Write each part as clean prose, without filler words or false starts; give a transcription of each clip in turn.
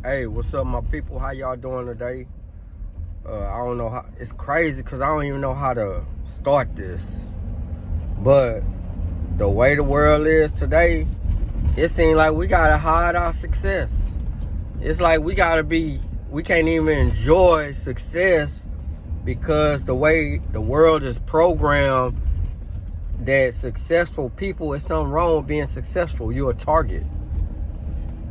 Hey, what's up, my people? How y'all doing today? I don't know how. It's crazy because I don't even know how to start this. But the way the world is today, it seems like we gotta hide our success. It's like we can't even enjoy success because the way the world is programmed that successful people, is something wrong with being successful. You're a target.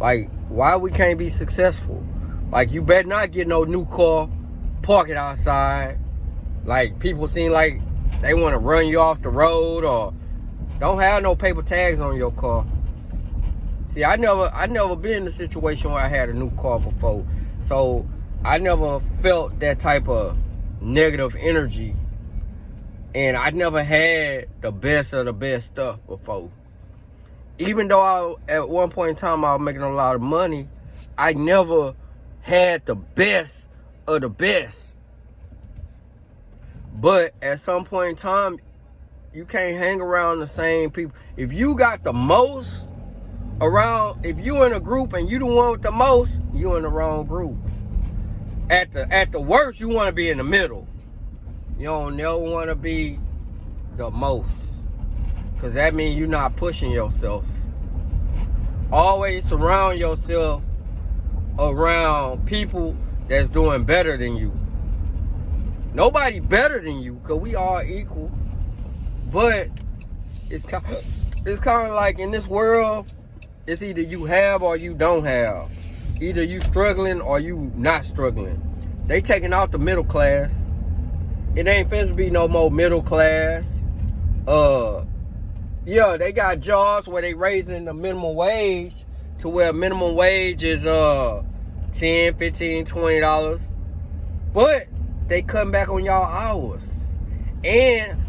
Like, why we can't be successful? Like, you better not get no new car, park it outside. Like, people seem like they want to run you off the road, or don't have no paper tags on your car. See, I never been in a situation where I had a new car before. So I never felt that type of negative energy. And I never had the best of the best stuff before. Even though at one point in time I was making a lot of money, I never had the best of the best. But at some point in time, you can't hang around the same people. If you got the most around, if you in a group and you the one with the most, you in the wrong group. At the worst, you want to be in the middle. You don't never want to be the most, because that means you're not pushing yourself. Always surround yourself around people that's doing better than you. Nobody better than you, because we all equal. But it's kind of like in this world, it's either you have or you don't have. Either you struggling or you not struggling. They taking out the middle class. It ain't finna be no more middle class. Yeah, they got jobs where they raising the minimum wage to where minimum wage is $10, $15, $20. But they cutting back on y'all hours. And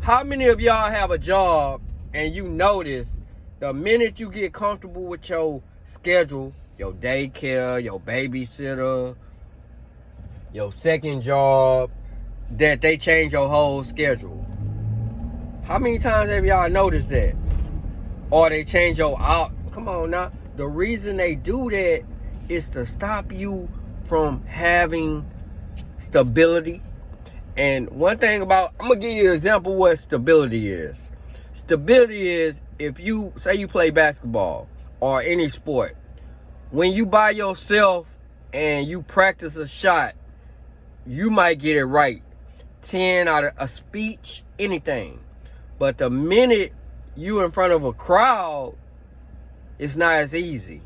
how many of y'all have a job and you notice the minute you get comfortable with your schedule, your daycare, your babysitter, your second job, that they change your whole schedule? How many times have y'all noticed that? Or they change your out? Come on now. The reason they do that is to stop you from having stability. And one thing about, I'm gonna give you an example of what stability is. Stability is, if you say you play basketball or any sport, when you by yourself and you practice a shot, you might get it right 10 out of a speech, anything. But the minute you in front of a crowd, it's not as easy.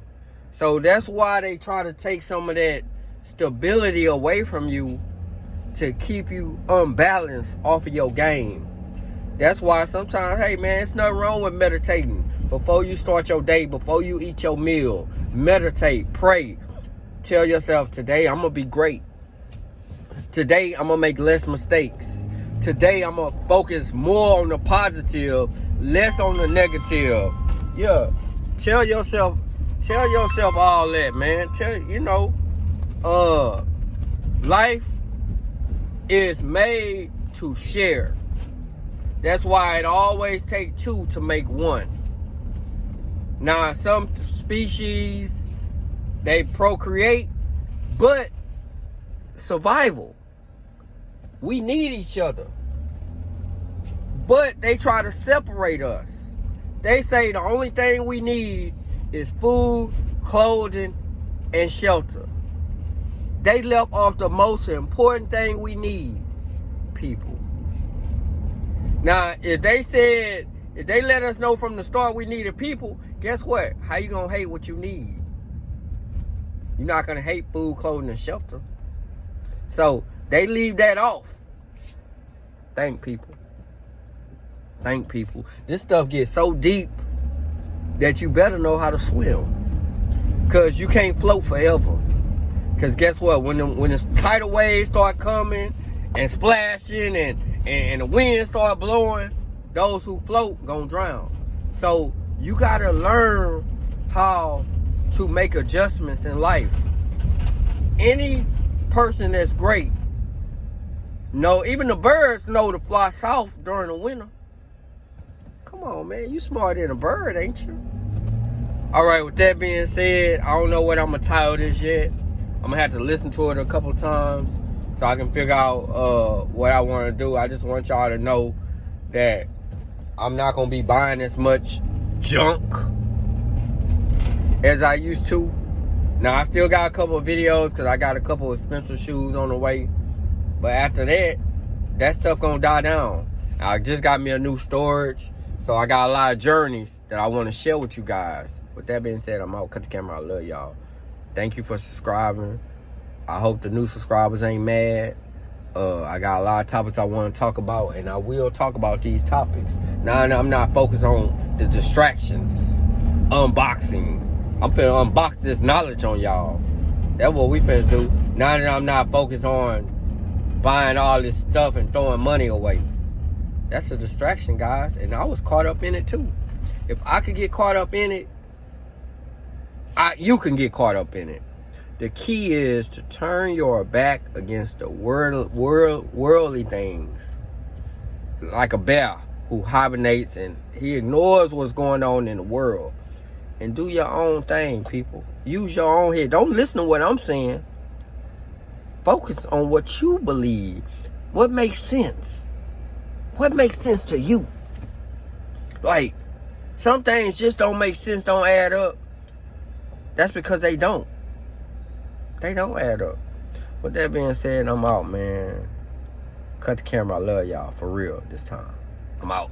So that's why they try to take some of that stability away from you to keep you unbalanced off of your game. That's why sometimes, hey man, it's nothing wrong with meditating. Before you start your day, before you eat your meal, meditate, pray. Tell yourself, today I'm gonna be great. Today I'm gonna make less mistakes. Today I'm gonna focus more on the positive, less on the negative. Yeah, tell yourself all that, man. Life is made to share. That's why it always takes two to make one. Now, some species, they procreate, but survival. We need each other. But they try to separate us. They say the only thing we need is food, clothing, and shelter. They left off the most important thing we need, people. Now, if they let us know from the start we needed people, guess what? How you gonna hate what you need? You're not gonna hate food, clothing, and shelter. So they leave that off. Thank people. This stuff gets so deep that you better know how to swim. Because you can't float forever. Because guess what? When the tidal waves start coming and splashing and the wind start blowing, those who float gonna drown. So you gotta learn how to make adjustments in life. Any person that's great, even the birds know to fly south during the winter. Come on, man. You smarter than a bird, ain't you? All right, with that being said, I don't know what I'm gonna title this yet. I'm gonna have to listen to it a couple times so I can figure out what I want to do. I just want y'all to know that I'm not gonna be buying as much junk as I used to. Now I still got a couple of videos because I got a couple of expensive shoes on the way. But after that stuff gonna die down. I just got me a new storage. So I got a lot of journeys that I want to share with you guys. With that being said, I'm out. Cut the camera. I love y'all. Thank you for subscribing. I hope the new subscribers ain't mad. I got a lot of topics I want to talk about, and I will talk about these topics. Now I'm not focused on the distractions. Unboxing. I'm finna unbox this knowledge on y'all. That's what we finna do. Now that I'm not focused on buying all this stuff and throwing money away. That's a distraction, guys, and I was caught up in it too. If I could get caught up in it, you can get caught up in it. The key is to turn your back against the worldly things. Like a bear who hibernates and he ignores what's going on in the world. And do your own thing, people. Use your own head. Don't listen to what I'm saying. Focus on what you believe. What makes sense? What makes sense to you? Like, some things just don't make sense, don't add up. That's because they don't. They don't add up. With that being said, I'm out, man. Cut the camera. I love y'all. For real this time. I'm out.